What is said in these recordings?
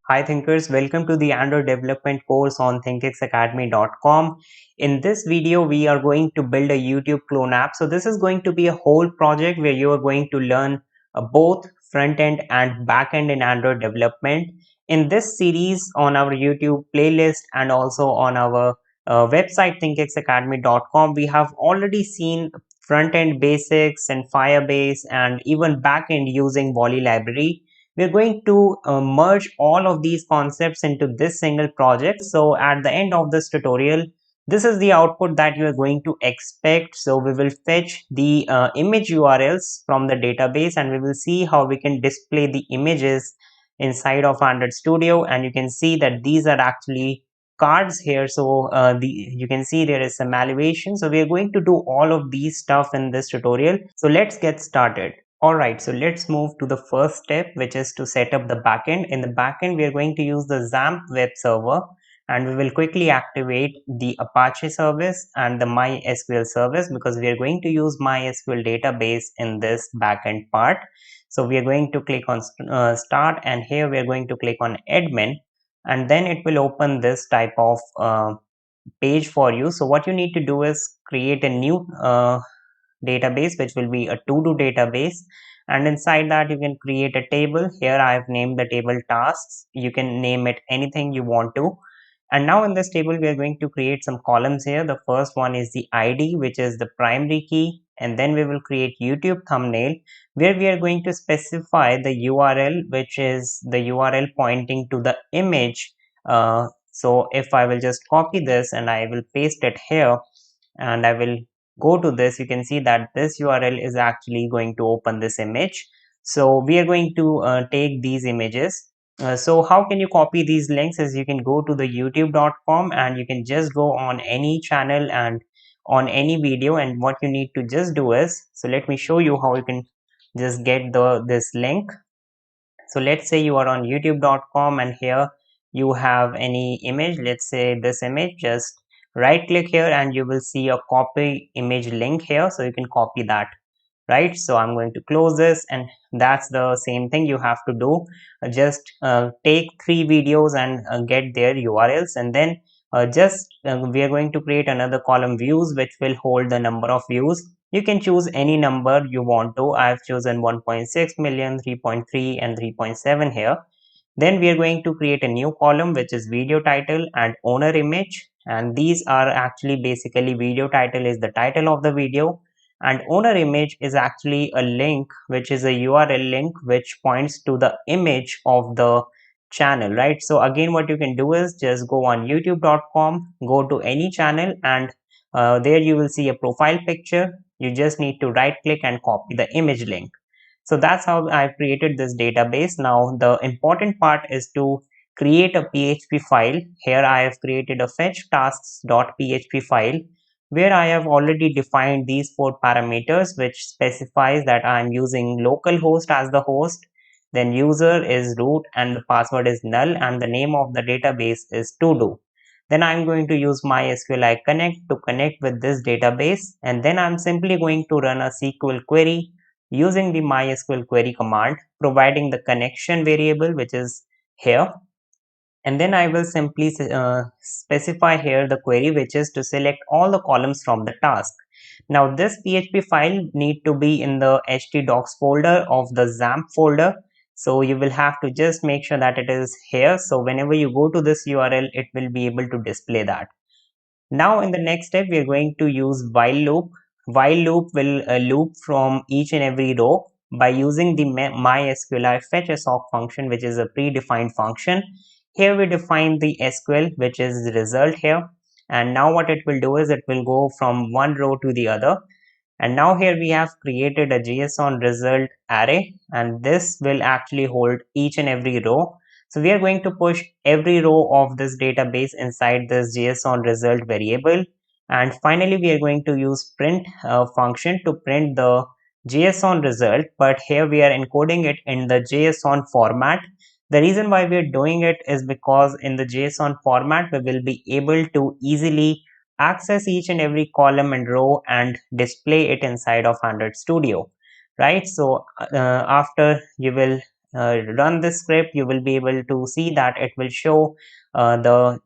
Hi thinkers, welcome to the Android development course on thinkixacademy.com. In this video, we are going to build a YouTube clone app. So this is going to be a whole project where you are going to learn both front end and back end in Android development. In this series on our YouTube playlist and also on our website thinkixacademy.com, we have already seen front end basics and Firebase and even back end using Volley library. We're going to merge all of these concepts into this single project. So at the end of this tutorial, this is the output that you are going to expect. So we will fetch the image URLs from the database and we will see how we can display the images inside of Android Studio. And you can see that these are actually cards here. So you can see there is some elevation. So we are going to do all of these stuff in this tutorial. So let's get started. Alright, so let's move to the first step, which is to set up the backend. In the backend, we are going to use the XAMPP web server and we will quickly activate the Apache service and the MySQL service because we are going to use MySQL database in this backend part. So we are going to click on start and here we are going to click on admin and then it will open this type of page for you. So what you need to do is create a new database which will be a to-do database, and inside that you can create a table. Here I have named the table tasks. You can name it anything you want to. And now in this table we are going to create some columns here. The first one is the ID, which is the primary key, and then we will create YouTube thumbnail where we are going to specify the URL, which is the URL pointing to the image. So if I will just copy this and I will paste it here and I will go to this, you can see that this URL is actually going to open this image. So we are going to take these images. So how can you copy these links is you can go to the youtube.com and you can just go on any channel and on any video, and what you need to just do is, so let me show you how you can just get this link. So let's say you are on youtube.com and here you have any image, let's say this image. Just right click here and you will see a copy image link here, so you can copy that, right? So I'm going to close this, and that's the same thing you have to do. Just take 3 videos and get their URLs, and then we are going to create another column views which will hold the number of views. You can choose any number you want to. I've chosen 1.6 million, 3.3 and 3.7 here. Then we are going to create a new column which is video title and owner image, and these are actually basically video title is the title of the video and owner image is actually a link which is a URL link which points to the image of the channel, right? So again what you can do is just go on youtube.com, go to any channel, and there you will see a profile picture. You just need to right click and copy the image link. So that's how I've created this database. Now the important part is to create a PHP file. Here I have created a fetch tasks.php file where I have already defined these 4 parameters, which specifies that I'm using localhost as the host, then user is root and the password is null and the name of the database is todo. Then I'm going to use MySQLi Connect to connect with this database, and then I'm simply going to run a SQL query using the MySQL query command, providing the connection variable which is here, and then I will simply specify here the query which is to select all the columns from the task. Now this PHP file need to be in the htdocs folder of the XAMPP folder, so you will have to just make sure that it is here, so whenever you go to this URL it will be able to display that. Now in the next step we are going to use while loop. While loop will loop from each and every row by using the MySQLi fetch assoc function, which is a predefined function. Here we define the SQL, which is the result here, and now what it will do is it will go from one row to the other. And now here we have created a JSON result array, and this will actually hold each and every row. So we are going to push every row of this database inside this JSON result variable. And finally, we are going to use print function to print the JSON result, but here we are encoding it in the JSON format. The reason why we are doing it is because in the JSON format, we will be able to easily access each and every column and row and display it inside of Android Studio. right? So after you will run this script, you will be able to see that it will show the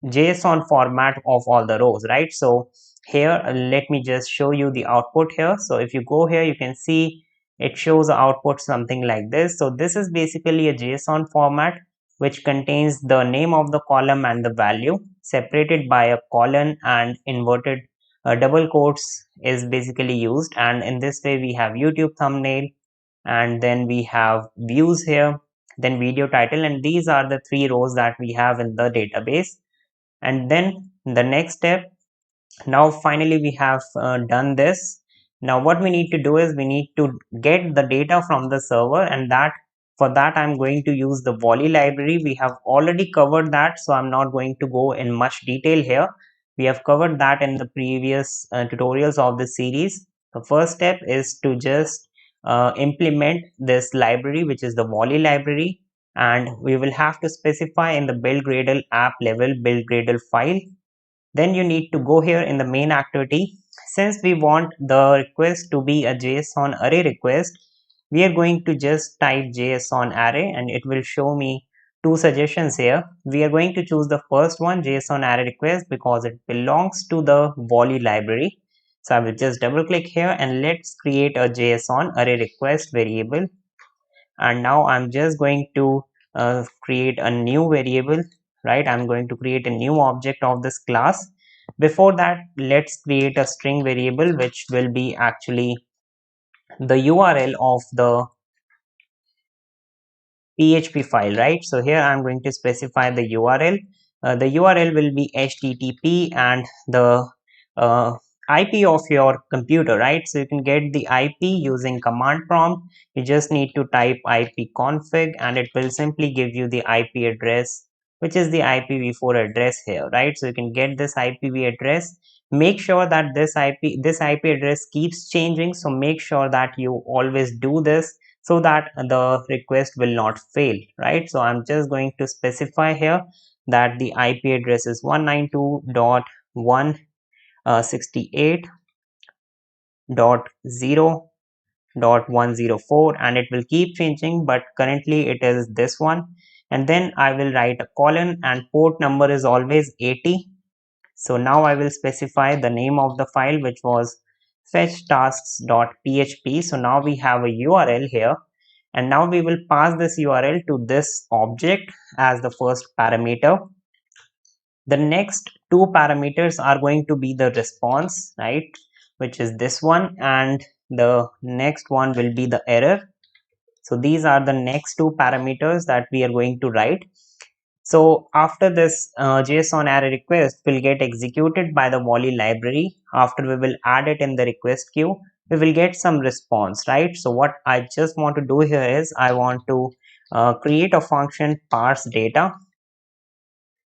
JSON format of all the rows, right? So here let me just show you the output here. So if you go here, you can see it shows the output something like this. So this is basically a JSON format which contains the name of the column and the value separated by a colon, and inverted double quotes is basically used. And in this way we have YouTube thumbnail, and then we have views here, then video title, and these are the three rows that we have in the database. And then the next step, now finally we have done this. Now what we need to do is we need to get the data from the server, and that for that I'm going to use the volley library. We have already covered that, so I'm not going to go in much detail here. We have covered that in the previous tutorials of the series. The first step is to just implement this library, which is the volley library, and we will have to specify in the build Gradle app level build Gradle file. Then you need to go here in the main activity. Since we want the request to be a JSON array request, we are going to just type JSON array, and it will show me two suggestions here. We are going to choose the first one, JSON array request, because it belongs to the volley library. So I will just double click here, and let's create a JSON array request variable. And now I'm just going to create a new variable, right? I'm going to create a new object of this class. Before that, let's create a string variable which will be actually the URL of the PHP file, right? So here I'm going to specify the URL. The URL will be HTTP and the IP of your computer, right? So you can get the IP using command prompt. You just need to type ipconfig, and it will simply give you the IP address, which is the IPv4 address here, right? So you can get this IPv address. Make sure that this IP address keeps changing. So make sure that you always do this so that the request will not fail, right? So I'm just going to specify here that the IP address is 192.168.0.104, and it will keep changing, but currently it is this one. And then I will write a colon, and port number is always 80. So now I will specify the name of the file, which was fetchtasks.php. So now we have a URL here, and now we will pass this URL to this object as the first parameter. The next two parameters are going to be the response, right, which is this one, and the next one will be the error. So these are the next two parameters that we are going to write. So after this JSON array request will get executed by the volley library. After we will add it in the request queue, we will get some response, right? So what I just want to do here is I want to create a function parse data,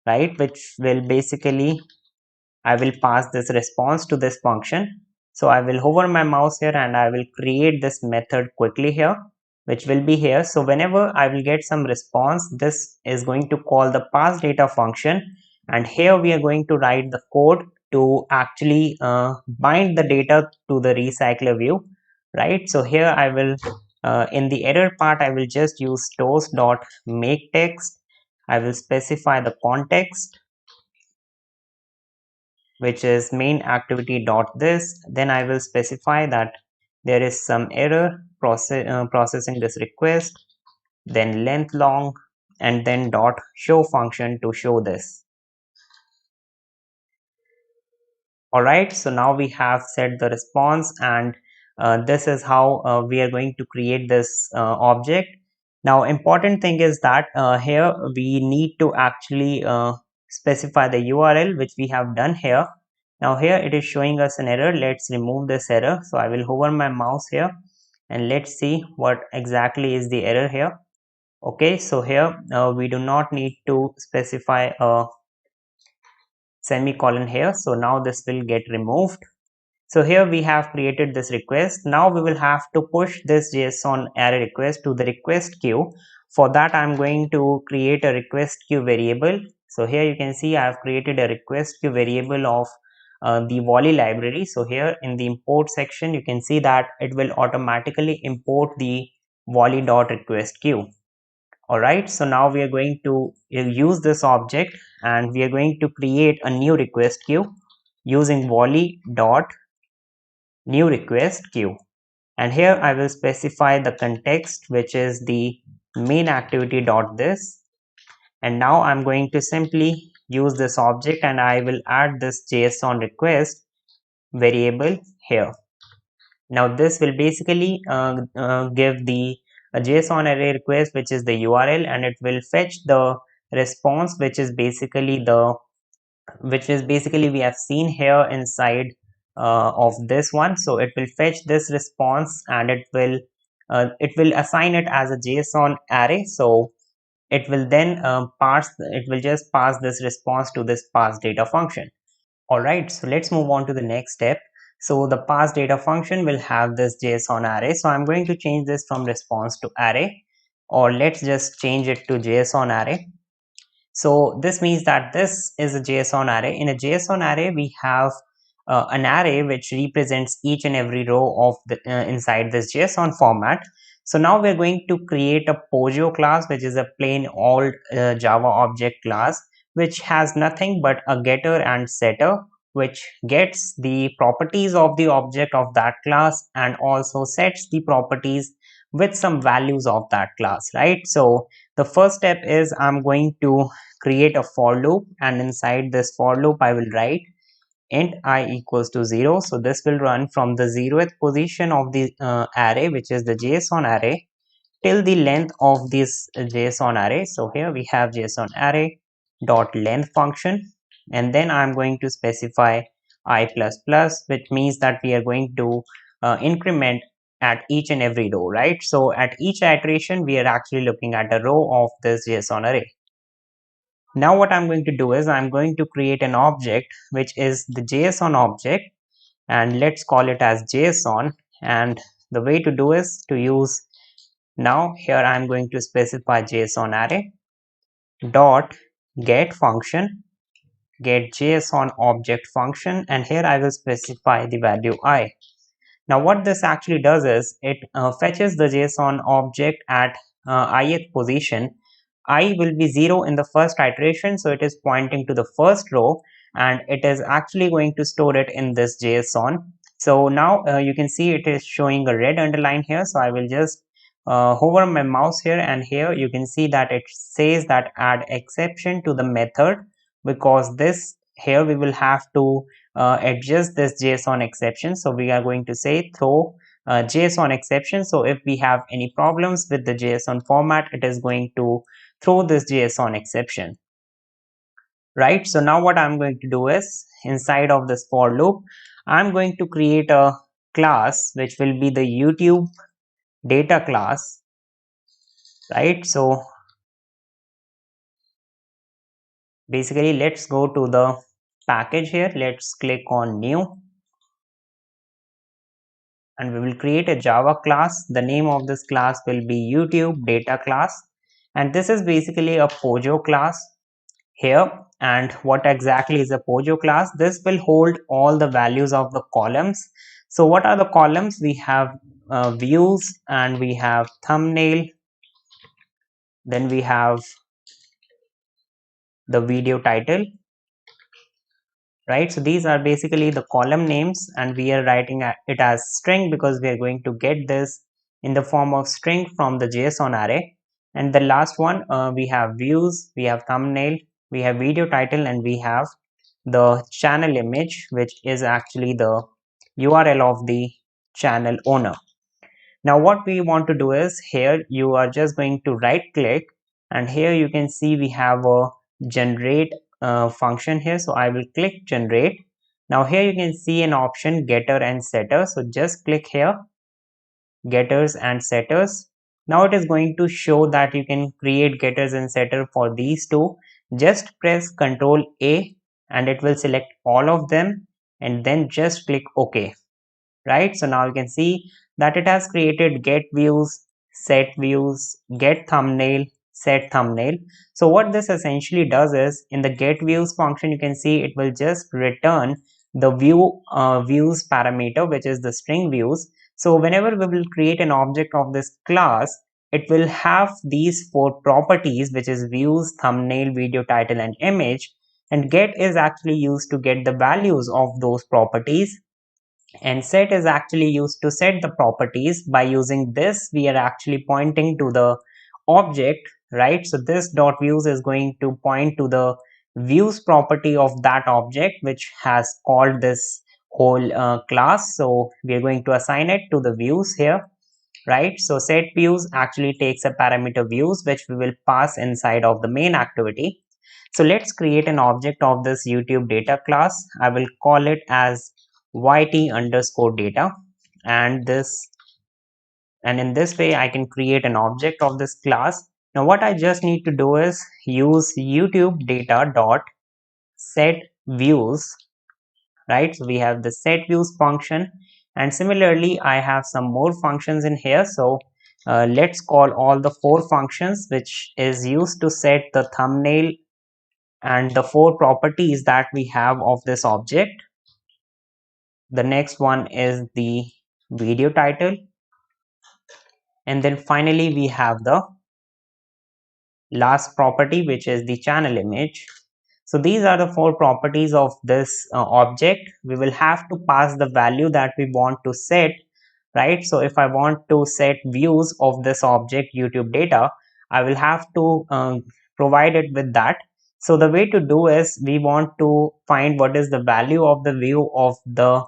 right, which will basically I will pass this response to this function. So I will hover my mouse here, and I will create this method quickly here, which will be here. So whenever I will get some response, this is going to call the parse data function, and here we are going to write the code to actually bind the data to the recycler view, right? So here I will in the error part, I will just use stores.makeText. I will specify the context, which is main activity dot this. Then I will specify that there is some error processing this request, then length long, and then dot show function to show this. All right, so now we have set the response, and this is how we are going to create this object. Now important thing is that here we need to actually specify the URL, which we have done here. Now here it is showing us an error. Let's remove this error. So I will hover my mouse here, and let's see what exactly is the error here. Okay, so here we do not need to specify a semicolon here. So now this will get removed. So here we have created this request. Now we will have to push this JSON array request to the request queue. For that, I'm going to create a request queue variable. So here you can see I have created a request queue variable of the volley library. So here in the import section, you can see that it will automatically import the volley.request queue. All right, so now we are going to use this object and we are going to create a new request queue using volley.new request queue. And here I will specify the context, which is the main activity dot this. And now I'm going to simply use this object and I will add this JSON request variable here. Now this will basically give the JSON array request, which is the URL, and it will fetch the response, which is basically we have seen here inside of this one. So it will fetch this response and it will assign it as a JSON array. So it will then it will just pass this response to this pass data function. All right, so let's move on to the next step. So the pass data function will have this JSON array. So I'm going to change this from response to array, or let's just change it to JSON array. So this means that this is a JSON array. In a JSON array, we have an array which represents each and every row of the inside this JSON format. So now we're going to create a Pojo class, which is a plain old Java object class, which has nothing but a getter and setter, which gets the properties of the object of that class and also sets the properties with some values of that class, right? So the first step is I'm going to create a for loop, and inside this for loop I will write int I equals to 0. So this will run from the 0th position of the array, which is the JSON array, till the length of this JSON array. So here we have JSON array dot length function, and then I'm going to specify I plus plus, which means that we are going to increment at each and every row, right? So at each iteration we are actually looking at a row of this JSON array. Now what I'm going to do is I'm going to create an object which is the JSON object, and let's call it as JSON. And the way to do is to use, now here I'm going to specify JSON array dot get function, get JSON object function, and here I will specify the value I. Now what this actually does is it fetches the JSON object at ith position. I will be 0 in the first iteration, so it is pointing to the first row, and it is actually going to store it in this JSON. So now you can see it is showing a red underline here, so I will just hover my mouse here, and here you can see that it says that add exception to the method, because this here we will have to adjust this JSON exception. So we are going to say throw JSON exception. So if we have any problems with the JSON format, it is going to throw this JSON exception, right? So now what I'm going to do is inside of this for loop, I'm going to create a class which will be the YouTube data class, right? So basically let's go to the package here, let's click on new, and we will create a Java class. The name of this class will be YouTube data class, and this is basically a Pojo class here. And what exactly is a Pojo class? This will hold all the values of the columns. So what are the columns? We have views, and we have thumbnail, then we have the video title, right? So these are basically the column names, and we are writing it as string because we are going to get this in the form of string from the JSON array. And the last one, we have views, we have thumbnail, we have video title, and we have the channel image, which is actually the URL of the channel owner. Now what we want to do is here you are just going to right click, and here you can see we have a generate function here. So I will click generate. Now here you can see an option getter and setter. So just click here, getters and setters. Now it is going to show that you can create getters and setter for these two. Just press Ctrl A and it will select all of them, and then just click OK, right? So now you can see that it has created get views, set views, get thumbnail, set thumbnail. So what this essentially does is in the get views function, you can see it will just return the views parameter, which is the string views. So whenever we will create an object of this class, it will have these four properties, which is views, thumbnail, video title, and image. And get is actually used to get the values of those properties, and set is actually used to set the properties. By using this, we are actually pointing to the object, right? So this dot views is going to point to the views property of that object, which has called this whole class. So we are going to assign it to the views here, right? So set views actually takes a parameter views, which we will pass inside of the main activity. So let's create an object of this YouTube data class. I will call it as YT underscore data, and in this way I can create an object of this class. Now what I just need to do is use YouTube data dot set views, right? So we have the set views function, and similarly I have some more functions in here. So let's call all the four functions, which is used to set the thumbnail and the four properties that we have of this object. The next one is the video title, and then finally we have the last property, which is the channel image. So these are the four properties of this object. We will have to pass the value that we want to set, right? So if I want to set views of this object YouTube data, I will have to provide it with that. So the way to do is, we want to find what is the value of the view of the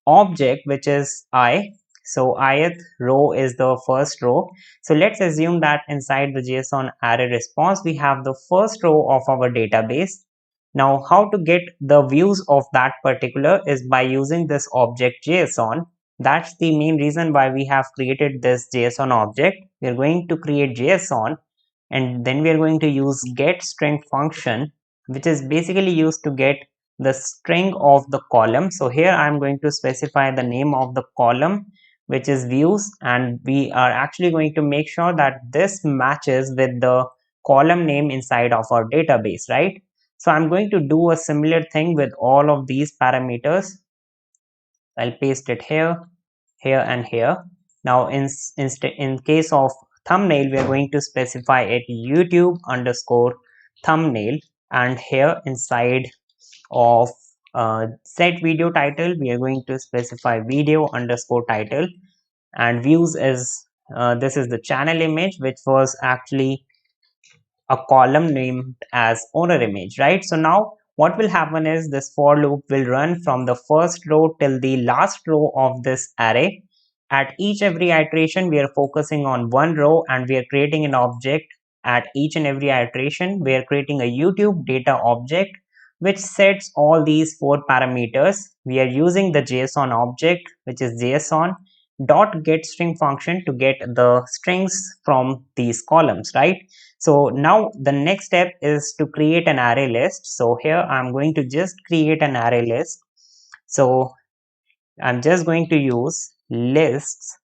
object, which is I. So ith row is the first row. So let's assume that inside the JSON array response, we have the first row of our database. Now how to get the views of that particular is by using this object JSON. That's the main reason why we have created this JSON object. We are going to create JSON, and then we are going to use get string function, which is basically used to get the string of the column. So here I am going to specify the name of the column, which is views, and we are actually going to make sure that this matches with the column name inside of our database, right? So I'm going to do a similar thing with all of these parameters. I'll paste it here, here, and here. Now in case of thumbnail, we are going to specify it YouTube underscore thumbnail, and here inside of set video title, we are going to specify video underscore title, and views is this is the channel image, which was actually a column named as owner image, right? So now what will happen is, this for loop will run from the first row till the last row of this array. At each every iteration, we are focusing on one row, and we are creating an object. At each and every iteration, we are creating a YouTube data object, which sets all these four parameters. We are using the JSON object, which is JSON dot get string function, to get the strings from these columns, right? So now the next step is to create an array list. So here I'm going to just create an array list. So I'm just going to use lists,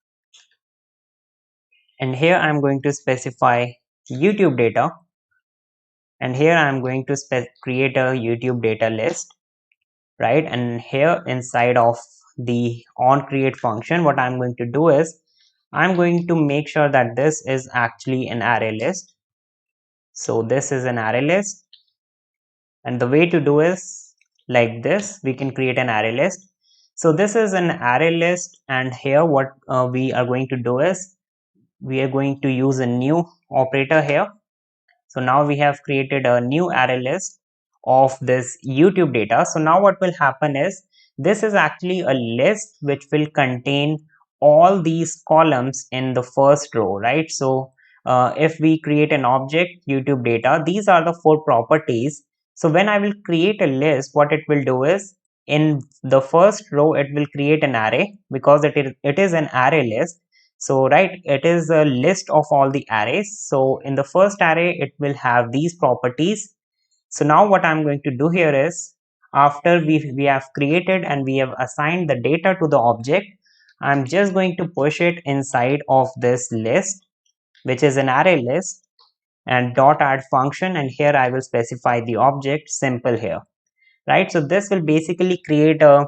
and here I'm going to specify YouTube data, and here I'm going to create a YouTube data list, right? And here inside of the on create function, what I'm going to do is, I'm going to make sure that this is actually an array list. So this is an array list, and the way to do is like this. We can create an array list. So this is an array list, and here what we are going to do is, we are going to use a new operator here. So now we have created a new array list of this YouTube data. So now what will happen is, this is actually a list which will contain all these columns in the first row, right? So if we create an object YouTube data, these are the four properties. So when I will create a list, what it will do is, in the first row it will create an array, because it is an array list. So right, it is a list of all the arrays. So in the first array, it will have these properties. So now what I'm going to do here is, after we have created and we have assigned the data to the object, I'm just going to push it inside of this list, which is an array list, and dot add function, and here I will specify the object simple here, right? So this will basically create a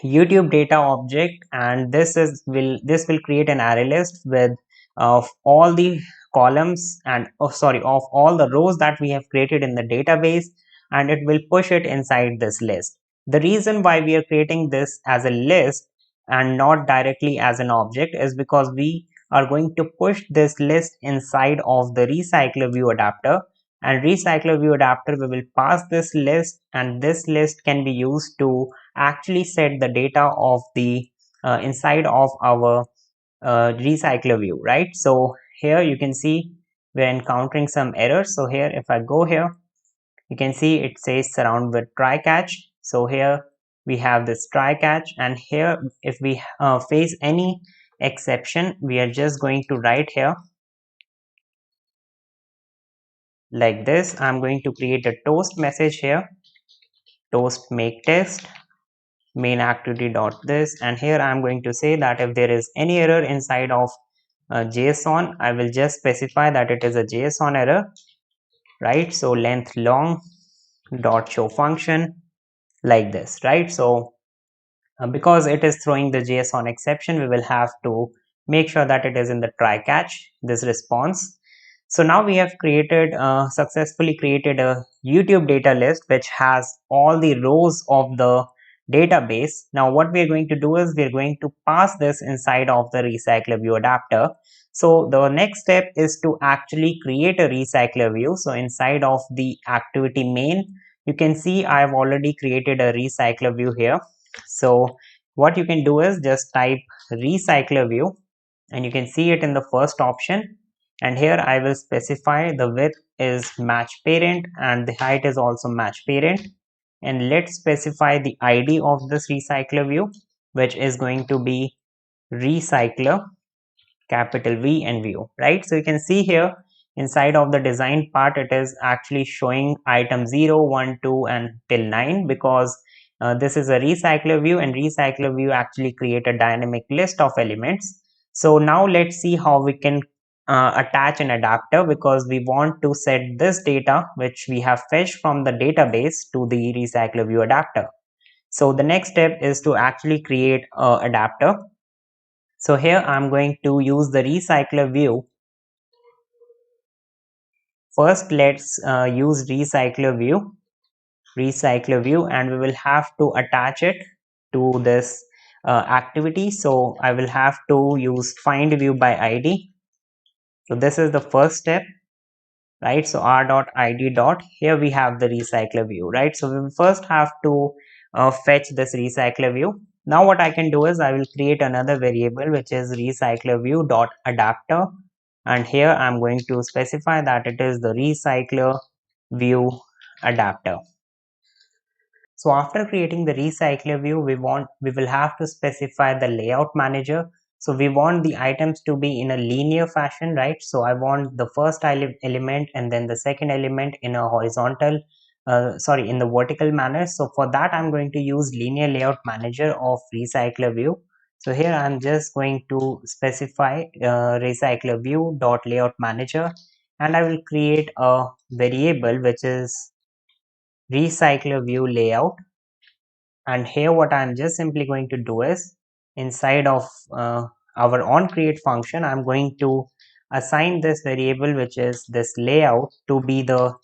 YouTube data object, and this will create an array list with of all the columns and of all the rows that we have created in the database, and it will push it inside this list. The reason why we are creating this as a list and not directly as an object is because we are going to push this list inside of the recycler view adapter, and recycler view adapter we will pass this list, and this list can be used to actually set the data of the inside of our recycler view, right? So here you can see we're encountering some errors. So here if I go here, you can see it says surround with try catch. So here we have this try catch, and here if we face any exception, we are just going to write here like this. I'm going to create a toast message here, toast make test main activity dot this, and here I'm going to say that if there is any error inside of JSON, I will just specify that it is a JSON error, right? So length long dot show function like this, right? So because it is throwing the JSON exception, we will have to make sure that it is in the try catch, this response. So now we have created successfully created a YouTube data list which has all the rows of the database. Now what we are going to do is we are going to pass this inside of the recycler view adapter. So the next step is to actually create a recycler view. So inside of the activity main, you can see I have already created a recycler view here. So what you can do is just type recycler view, and you can see it in the first option, and here I will specify the width is match parent and the height is also match parent, and let's specify the ID of this recycler view, which is going to be recycler capital V and view, right? So you can see here inside of the design part, it is actually showing item 0, 1, 2 and till 9 because this is a recycler view, and recycler view actually create a dynamic list of elements. So now let's see how we can attach an adapter, because we want to set this data which we have fetched from the database to the recycler view adapter. So the next step is to actually create a adapter. So here I'm going to use the recycler view. First, let's use recycler view, and we will have to attach it to this activity. So I will have to use find view by ID. So this is the first step, right? So r dot id dot, here we have the recycler view, right? So we will first have to fetch this recycler view. Now what I can do is I will create another variable which is recycler view dot adapter, and here I'm going to specify that it is the recycler view adapter. So after creating the recycler view, we will have to specify the layout manager. So we want the items to be in a linear fashion, right? So I want the first element and then the second element in a horizontal, in the vertical manner. So for that, I'm going to use linear layout manager of recycler view. So here I'm just going to specify recycler view dot layout manager, and I will create a variable which is recycler view layout. And here what I'm just simply going to do is inside of our onCreate function, I'm going to assign this variable which is this layout to be the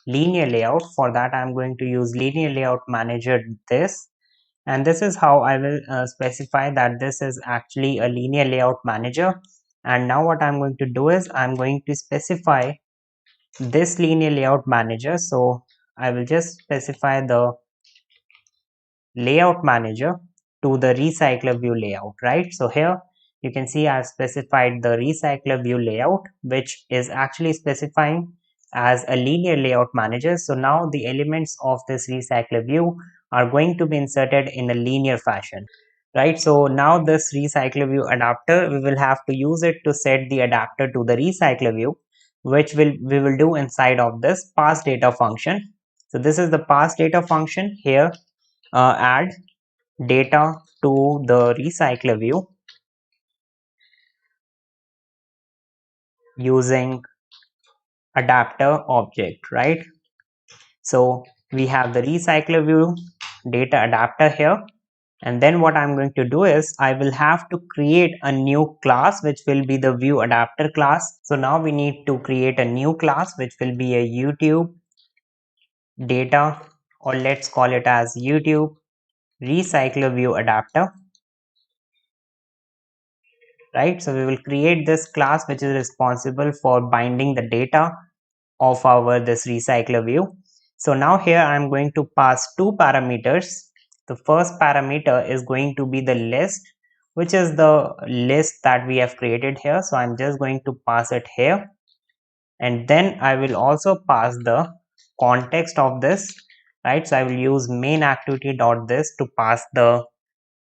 linear layout. For that I'm going to use linear layout manager this, and this is how I will specify that this is actually a linear layout manager. And now what I'm going to do is I'm going to specify this linear layout manager. So I will just specify the layout manager to the recycler view layout, right? So here you can see I've specified the recycler view layout, which is actually specifying as a linear layout manager. So now the elements of this recycler view are going to be inserted in a linear fashion, right? So now this recycler view adapter, we will have to use it to set the adapter to the recycler view, which we will do inside of this pass data function. So this is the pass data function. Here add data to the recycler view using adapter object, right? So we have the recycler view data adapter here, And then what I'm going to do is I will have to create a new class which will be the view adapter class. So now we need to create a new class which will be a YouTube data, or let's call it as YouTube recycler view adapter, right? So we will create this class which is responsible for binding the data of our this recycler view. So now here I'm going to pass two parameters. The first parameter is going to be the list, which is the list that we have created here. So I'm just going to pass it here, and then I will also pass the context of this, right? So I will use main activity dot this to pass the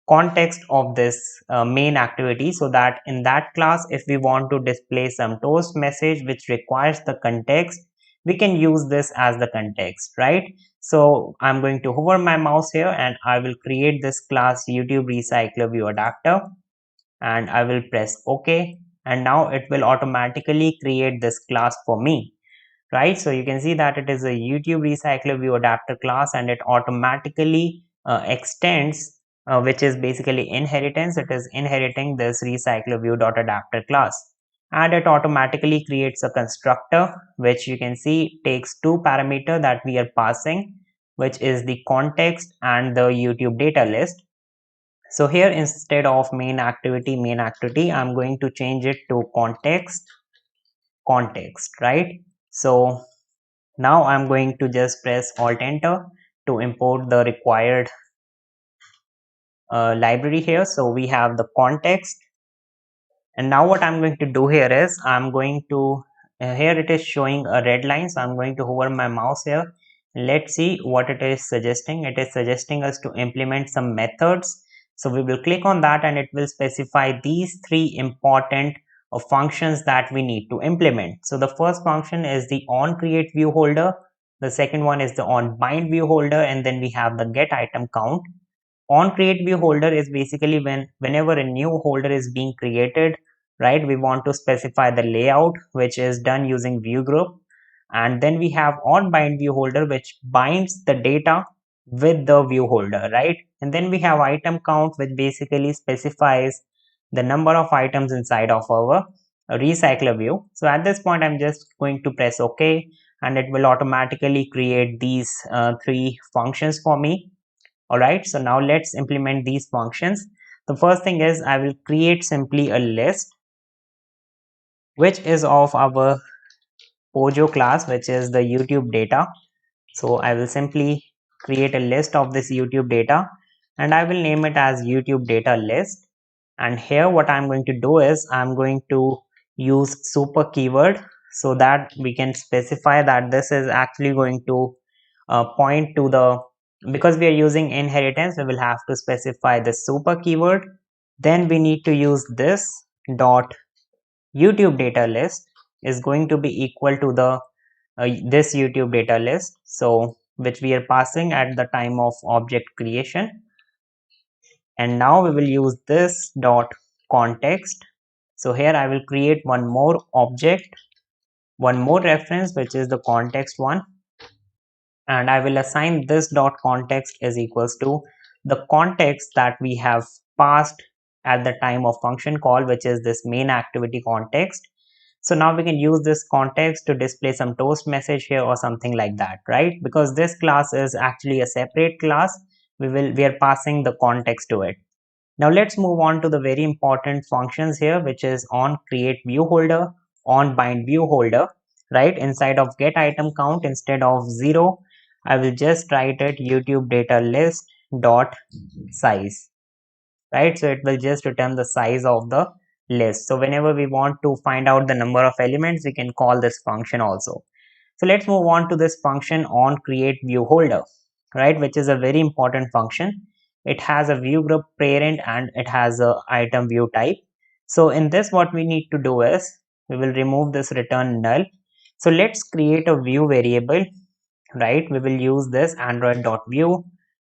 context of this main activity, so that in that class if we want to display some toast message which requires the context, we can use this as the context, right? So I'm going to hover my mouse here and I will create this class YouTube recycler view adapter, and I will press OK, and now it will automatically create this class for me, right? So you can see that it is a YouTube recycler view adapter class, and it automatically extends, which is basically inheritance. It is inheriting this recycler view dot adapter class, and it automatically creates a constructor which you can see takes two parameter that we are passing, which is the context and the YouTube data list. So here instead of main activity, I'm going to change it to context, right? So now I'm going to just press Alt Enter to import the required library here. So we have the context, and now what I'm going to do here is I'm going to here it is showing a red line, so I'm going to hover my mouse here. Let's see what it is suggesting. It is suggesting us to implement some methods. So we will click on that, and it will specify these three important functions that we need to implement. So the first function is the on create view holder, the second one is the on bind view holder, and then we have the get item count. On create view holder is basically whenever a new holder is being created, right, we want to specify the layout, which is done using view group. And then we have on bind view holder, which binds the data with the view holder, right? And then we have item count, which basically specifies the number of items inside of our recycler view. So at this point I'm just going to press OK, and it will automatically create these three functions for me. Alright, so now let's implement these functions. The first thing is I will create simply a list which is of our Pojo class, which is the YouTube data. So I will simply create a list of this YouTube data, and I will name it as YouTube data list. And here what I'm going to do is I'm going to use super keyword, so that we can specify that this is actually going to point to the, because we are using inheritance, we will have to specify the super keyword. Then we need to use this dot YouTube data list is going to be equal to the this YouTube data list, so which we are passing at the time of object creation. And now we will use this dot context. So here I will create one more object, one more reference, which is the context one, and I will assign this dot context is equals to the context that we have passed at the time of function call, which is this main activity context. So now we can use this context to display some toast message here or something like that, right? Because this class is actually a separate class, we are passing the context to it. Now let's move on to the very important functions here, which is on create view holder, on bind view holder, right? Inside of get item count, instead of 0, I will just write it YouTube data list dot size, right? So it will just return the size of the list. So whenever we want to find out the number of elements, we can call this function also. So let's move on to this function on create view holder, right, which is a very important function. It has a view group parent and it has a item view type. So in this, what we need to do is we will remove this return null. So let's create a view variable, right? We will use this android.view,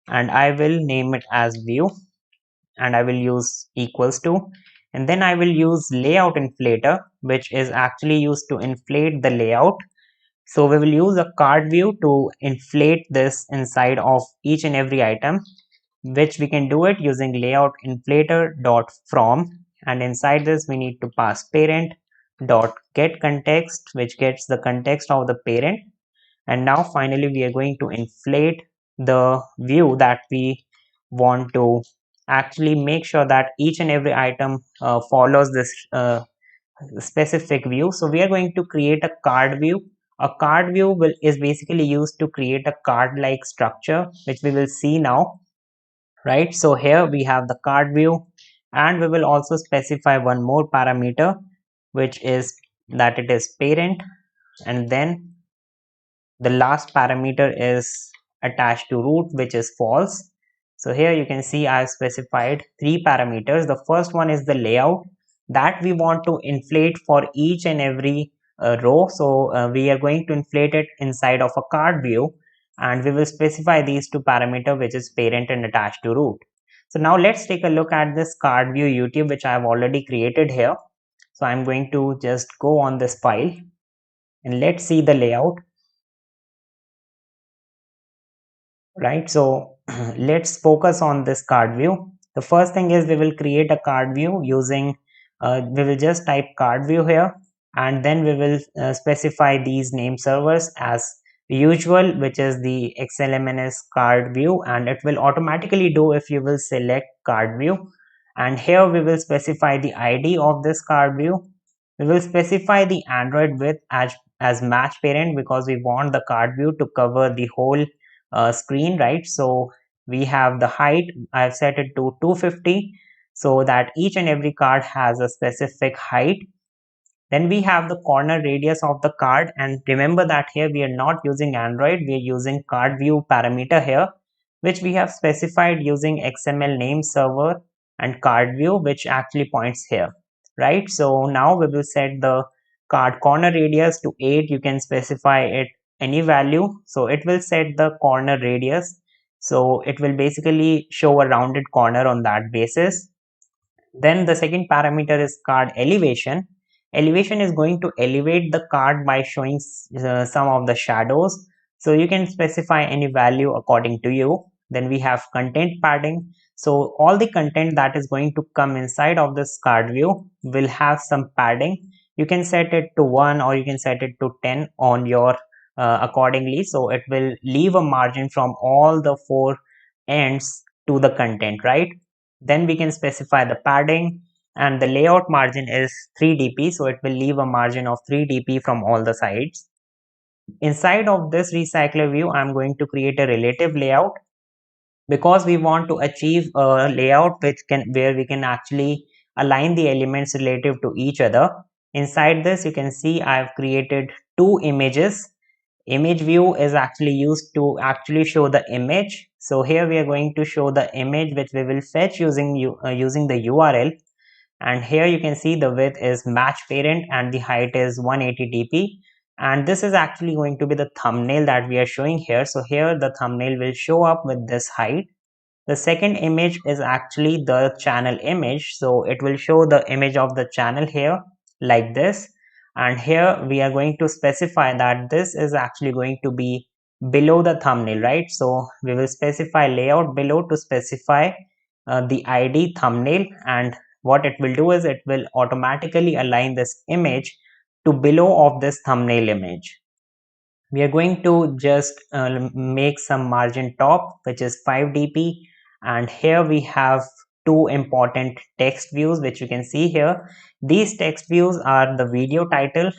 and I will name it as view, and I will use equals to, and then I will use layout inflator, which is actually used to inflate the layout. So we will use a card view to inflate this inside of each and every item. which we can do it using layout inflator dot from, and inside this we need to pass parent dot get context, which gets the context of the parent. And now finally we are going to inflate the view that we want to actually make sure that each and every item follows this specific view. So we are going to create a card view. A card view is basically used to create a card like structure, which we will see now, right? So here we have the card view, and we will also specify one more parameter, which is that it is parent, and then the last parameter is attached to root, which is false. So here you can see I've specified three parameters. The first one is the layout that we want to inflate for each and every row. So we are going to inflate it inside of a card view, and we will specify these two parameters, which is parent and attached to root. So now let's take a look at this card view YouTube, which I have already created here. So I'm going to just go on this file and let's see the layout. Right, so let's focus on this card view. The first thing is we will create a card view using we will just type card view here, and then we will specify these name servers as usual, which is the xlmns card view, and it will automatically do if you will select card view. And here we will specify the id of this card view. We will specify the android width as match parent, because we want the card view to cover the whole screen, right? So we have the height, I've set it to 250, so that each and every card has a specific height. Then we have the corner radius of the card, and remember that here we are not using android, we are using card view parameter here, which we have specified using xml name server and card view, which actually points here, right? So now we will set the card corner radius to 8. You can specify it any value, so it will set the corner radius, so it will basically show a rounded corner on that basis. Then the second parameter is card elevation. Elevation is going to elevate the card by showing some of the shadows. So you can specify any value according to you. Then we have content padding. So all the content that is going to come inside of this card view will have some padding. You can set it to 1 or you can set it to 10 on your accordingly. So it will leave a margin from all the four ends to the content, right? Then we can specify the padding, and the layout margin is 3 dp, so it will leave a margin of 3 dp from all the sides. Inside of this recycler view, I'm going to create a relative layout, because we want to achieve a layout where we can actually align the elements relative to each other. Inside this, you can see I've created two images. Image view is actually used to actually show the image. So here we are going to show the image, which we will fetch using the URL. And here you can see the width is match parent and the height is 180 dp, and this is actually going to be the thumbnail that we are showing here. So here the thumbnail will show up with this height. The second image is actually the channel image, so it will show the image of the channel here like this. And here we are going to specify that this is actually going to be below the thumbnail, right? So we will specify layout below to specify the id thumbnail, and what it will do is it will automatically align this image to below of this thumbnail image. We are going to just make some margin top, which is 5 dp, and here we have two important text views, which you can see here. These text views are the video title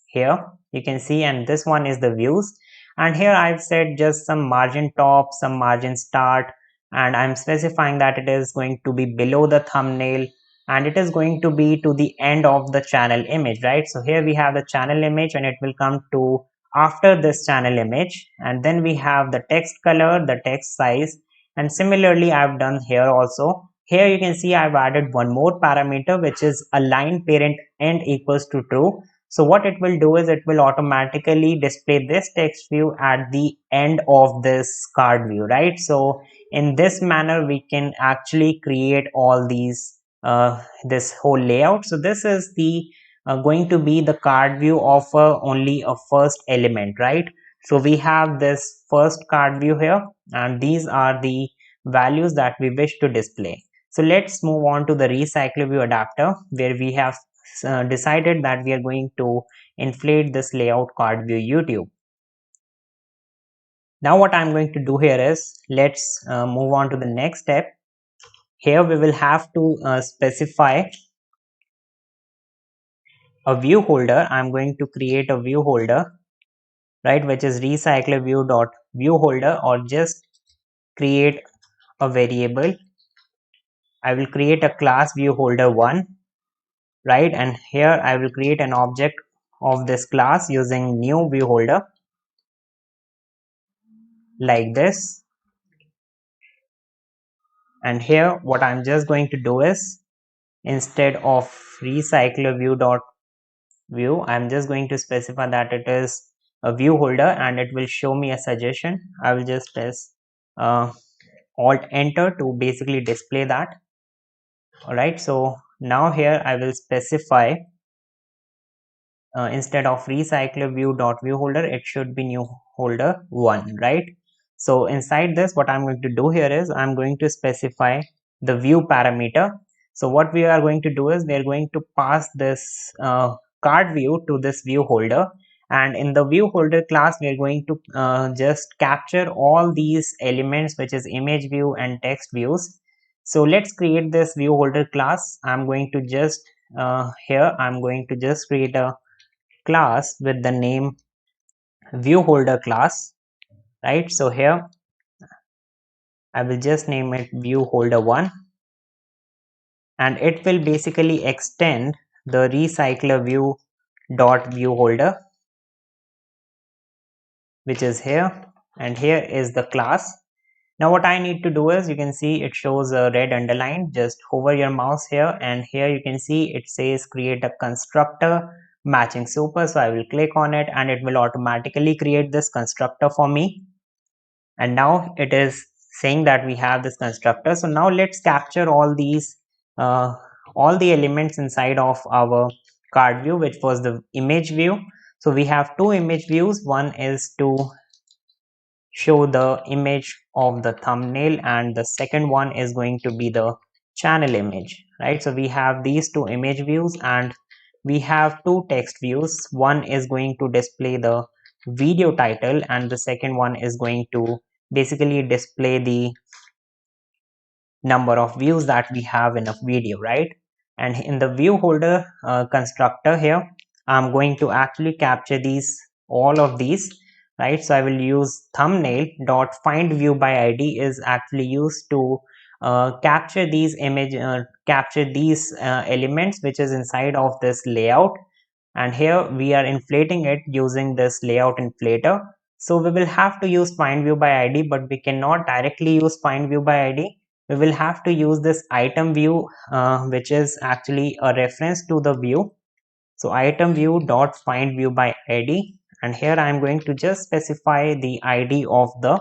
here, you can see, and this one is the views. And here I've set just some margin top, some margin start, and I'm specifying that it is going to be below the thumbnail, and it is going to be to the end of the channel image, right? So here we have the channel image, and it will come to after this channel image. And then we have the text color, the text size, and similarly I've done here also. Here you can see I've added one more parameter, which is align parent end equals to true. So what it will do is it will automatically display this text view at the end of this card view, right? So in this manner we can actually create all these this whole layout. So this is the going to be the card view of only a first element, right? So we have this first card view here, and these are the values that we wish to display. So let's move on to the recycle view adapter, where we have decided that we are going to inflate this layout card view YouTube. Now what I'm going to do here is, let's move on to the next step. Here we will have to specify a view holder. I'm going to create a view holder, right, which is recycler view dot view holder, or just create a variable. I will create a class view holder 1, right, and here I will create an object of this class using new view holder like this. And here what I'm just going to do is, instead of recycler view dot view, I'm just going to specify that it is a view holder, and it will show me a suggestion. I will just press alt enter to basically display that. Alright, so now here I will specify, instead of recycler view dot view holder, it should be new holder 1, right? So inside this, what I'm going to do here is, I'm going to specify the view parameter. So what we are going to do is, we are going to pass this card view to this view holder, and in the view holder class we are going to just capture all these elements, which is image view and text views. So let's create this view holder class. I'm going to just here I'm going to just create a class with the name view holder class, right? So here I will just name it view holder 1, and it will basically extend the recycler view dot view holder, which is here, and here is the class. Now what I need to do is, you can see it shows a red underline. Just hover your mouse here, and here you can see it says create a constructor matching super. So I will click on it, and it will automatically create this constructor for me. And now it is saying that we have this constructor. So now let's capture all these all the elements inside of our card view, which was the image view. So we have two image views. One is to show the image of the thumbnail, and the second one is going to be the channel image, right? So we have these two image views, and we have two text views. One is going to display the video title, and the second one is going to basically display the number of views that we have in a video, right? And in the view holder constructor here, I'm going to actually capture these, all of these, right? So I will use thumbnail dot find view by id is actually used to capture these elements which is inside of this layout. And here we are inflating it using this layout inflator. So we will have to use find view by id, but we cannot directly use find view by id. We will have to use this item view, which is actually a reference to the view. So item view dot find view by id, and here I am going to just specify the id of the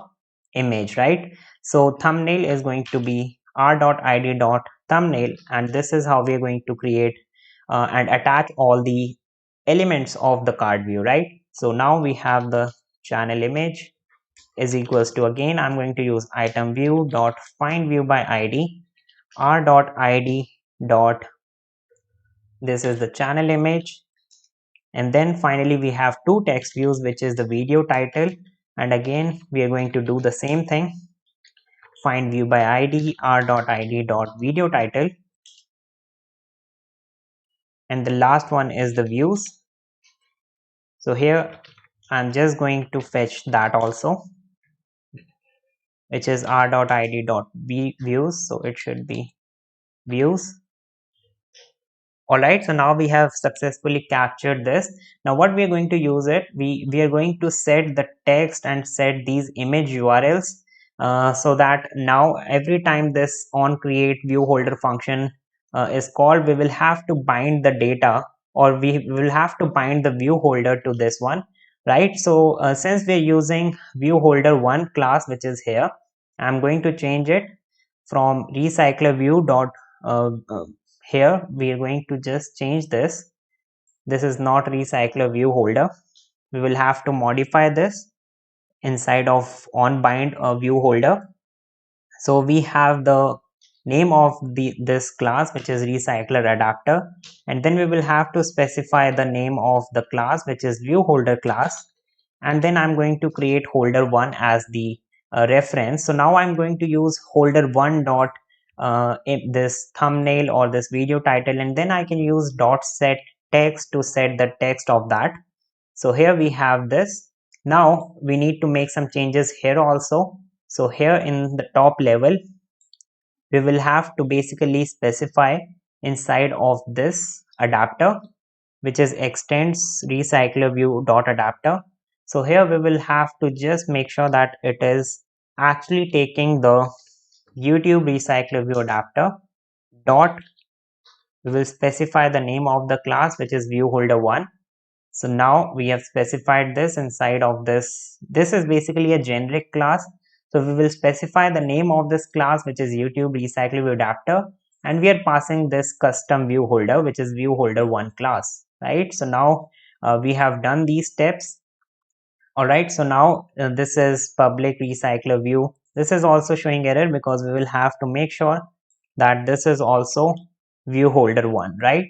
image, right? So thumbnail is going to be r.id.thumbnail, and this is how we are going to create and attach all the elements of the card view, right? So now we have the channel image is equals to, again I'm going to use item view dot find view by id, r dot id dot, this is the channel image. And then finally we have two text views, which is the video title, and again we are going to do the same thing, find view by id, r dot id dot video title. And the last one is the views. So here I'm just going to fetch that also, which is r dot id dot views. So it should be views. Alright, so now we have successfully captured this. Now what we are going to use it, we are going to set the text and set these image URLs, so that now every time this on create view holder function is called, we will have to bind the data, or we will have to bind the view holder to this one, right? So since we are using view holder 1 class, which is here, I'm going to change it from recycler view dot here we are going to just change this. This is not recycler view holder. We will have to modify this inside of on bind a view holder. So we have the name of this class, which is recycler adapter, and then we will have to specify the name of the class, which is view holder class, and then I'm going to create holder 1 as the reference. So now I'm going to use holder 1 dot in this thumbnail or this video title, and then I can use dot set text to set the text of that. So here we have this. Now we need to make some changes here also. So here in the top level, we will have to basically specify inside of this adapter, which is extends recycler view dot adapter. So here we will have to just make sure that it is actually taking the YouTube recycler view adapter dot. We will specify the name of the class, which is view holder 1. So now we have specified this inside of this. This is basically a generic class. So we will specify the name of this class, which is YouTube recycle view adapter, and we are passing this custom view holder, which is view holder 1 class, right? So now we have done these steps. All right. So now this is public recycler view. This is also showing error because we will have to make sure that this is also view holder 1, right?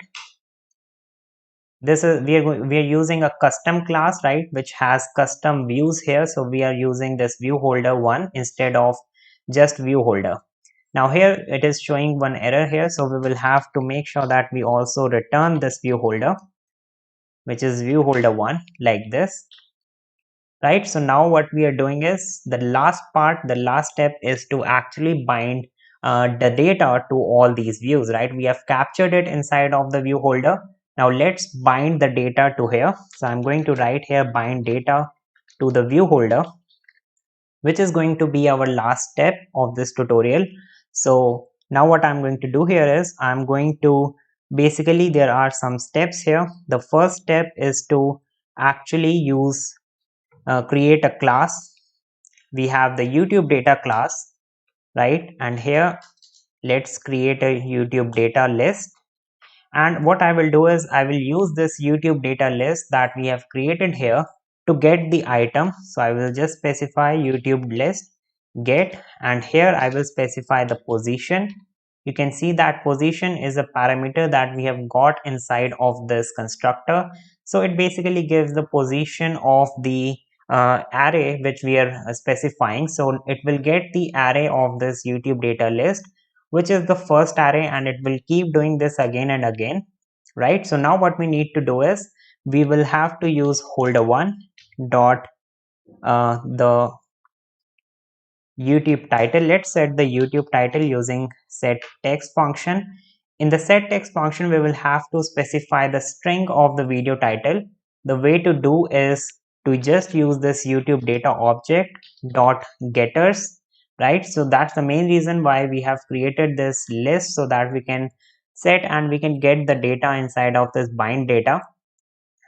This is we are using a custom class, right, which has custom views here. So we are using this view holder 1 instead of just view holder. Now here it is showing one error here, so we will have to make sure that we also return this view holder, which is view holder 1, like this, right? So now what we are doing is the last part, the last step is to actually bind the data to all these views, right? We have captured it inside of the view holder. Now let's bind the data to here. So I'm going to write here bind data to the view holder, which is going to be our last step of this tutorial. So now what I'm going to do here is I'm going to basically, there are some steps here. The first step is to actually use create a class. We have the YouTube data class, right? And here let's create a YouTube data list. And what I will do is I will use this YouTube data list that we have created here to get the item. So I will just specify YouTube list get, and here I will specify the position. You can see that position is a parameter that we have got inside of this constructor. So it basically gives the position of the array which we are specifying. So it will get the array of this YouTube data list, which is the first array, and it will keep doing this again and again, right? So now what we need to do is we will have to use holder 1 dot the YouTube title. Let's set the YouTube title using set text function. In the set text function, we will have to specify the string of the video title. The way to do is to just use this YouTube data object dot getters, right? So that's the main reason why we have created this list, so that we can set and we can get the data inside of this bind data.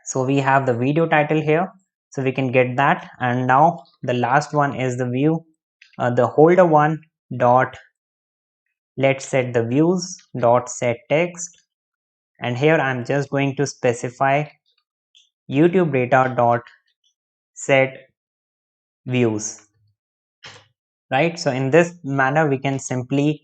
So we have the video title here, so we can get that. And now the last one is the view, the holder 1 dot, let's set the views dot set text, and here I'm just going to specify YouTube data dot set views, right? So in this manner we can simply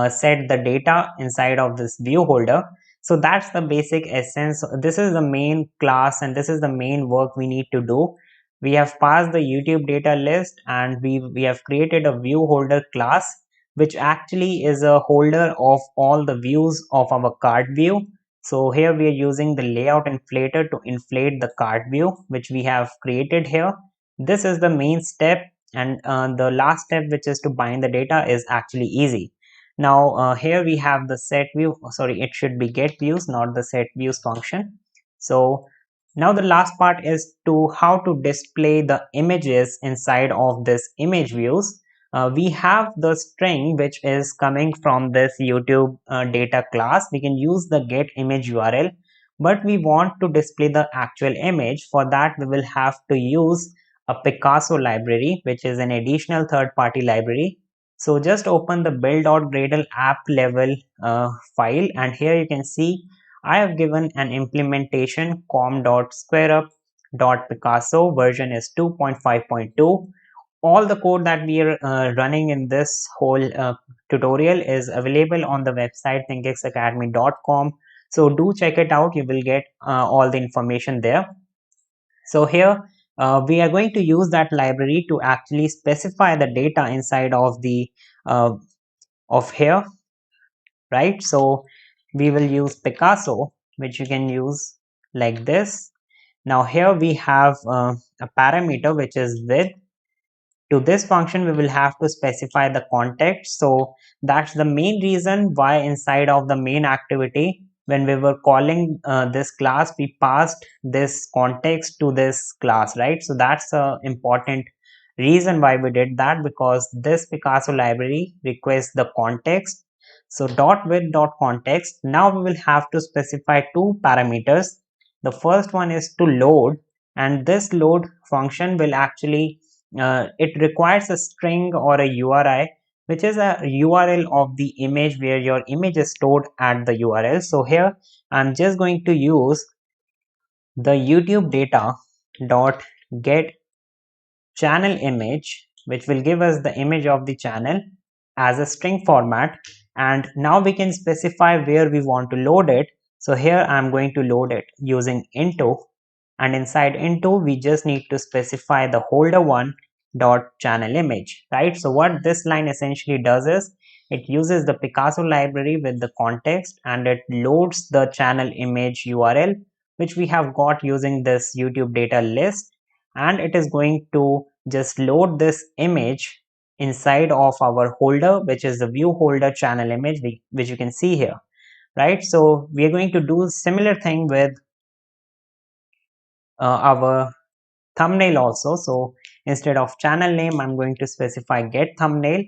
set the data inside of this view holder. So that's the basic essence. This is the main class and this is the main work we need to do. We have passed the YouTube data list, and we have created a view holder class, which actually is a holder of all the views of our cart view. So here we are using the layout inflator to inflate the cart view, which we have created here. This is the main step, and the last step, which is to bind the data, is actually easy. Now here we have the set view, sorry, it should be get views, not the set views function. So now the last part is to how to display the images inside of this image views. We have the string which is coming from this YouTube data class. We can use the get image URL, but we want to display the actual image. For that we will have to use a Picasso library, which is an additional third-party library. So just open the build.gradle app level file, and here you can see I have given an implementation com.squareup.picasso, version is 2.5.2. all the code that we are running in this whole tutorial is available on the website thinkxacademy.com. So do check it out. You will get all the information there. So here we are going to use that library to actually specify the data inside of the of here, right? So we will use Picasso, which you can use like this. Now here we have a parameter which is width. To this function we will have to specify the context. So that's the main reason why inside of the main activity, when we were calling this class, we passed this context to this class, right? So that's the important reason why we did that, because this Picasso library requests the context. So dot width dot context. Now we will have to specify two parameters. The first one is to load, and this load function will actually it requires a string or a URI, which is a URL of the image where your image is stored at the URL. So here I'm just going to use the YouTube data dot get channel image, which will give us the image of the channel as a string format. And now we can specify where we want to load it. So here I'm going to load it using into, and inside into we just need to specify the holder one dot channel image, right? So what this line essentially does is it uses the Picasso library with the context, and it loads the channel image URL which we have got using this YouTube data list, and it is going to just load this image inside of our holder, which is the view holder channel image, which you can see here, right? So we are going to do similar thing with our thumbnail also. So instead of channel name, I'm going to specify get thumbnail,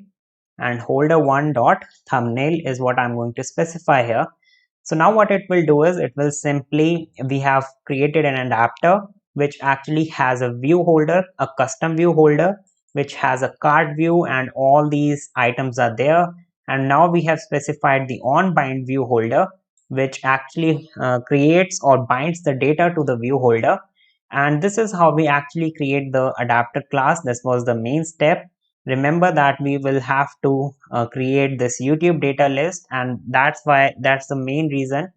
and holder one dot thumbnail is what I'm going to specify here. So now what it will do is it will simply, we have created an adapter which actually has a view holder, a custom view holder, which has a card view, and all these items are there. And now we have specified the on bind view holder, which actually creates or binds the data to the view holder. And this is how we actually create the adapter class. This was the main step. Remember that we will have to create this YouTube data list, and that's the main reason.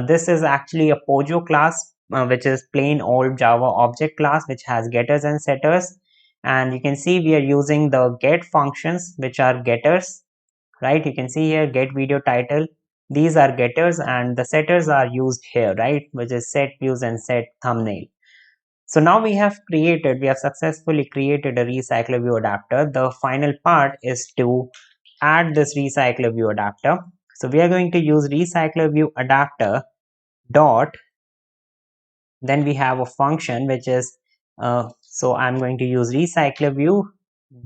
This is actually a Pojo class, which is plain old Java object class, which has getters and setters. And you can see we are using the get functions, which are getters, right? You can see here get video title. These are getters, and the setters are used here, right? Which is set views and set thumbnail. So now we have successfully created a recycler view adapter. The final part is to add this recycler view adapter. So we are going to use recycler view adapter dot, then we have a function which is, so I'm going to use recycler view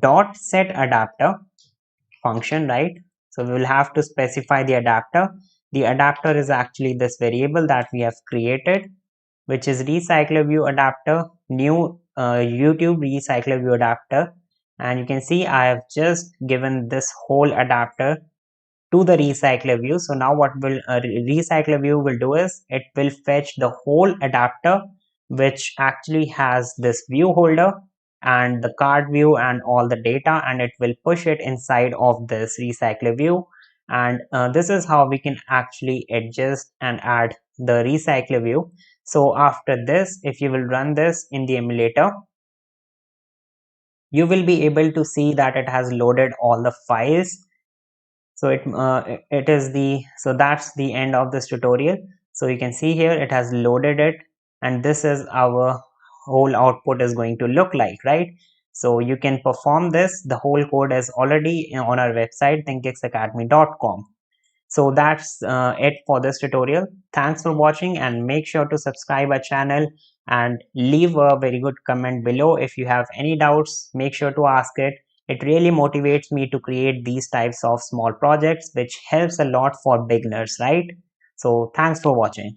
dot set adapter function, right? So we will have to specify the adapter. The adapter is actually this variable that we have created, which is recycler view adapter new YouTube recycler view adapter. And you can see I have just given this whole adapter to the recycler view. So now what will recycler view will do is it will fetch the whole adapter, which actually has this view holder and the card view and all the data, and it will push it inside of this recycler view. And this is how we can actually adjust and add the recycler view. So after this, if you will run this in the emulator, you will be able to see that it has loaded all the files. So it is the, so that's the end of this tutorial. So you can see here it has loaded it, and this is our whole output is going to look like, right? So you can perform this. The whole code is already on our website thinkxacademy.com. So that's it for this tutorial. Thanks for watching, and make sure to subscribe our channel and leave a very good comment below. If you have any doubts, make sure to ask it. It really motivates me to create these types of small projects, which helps a lot for beginners, right? So thanks for watching.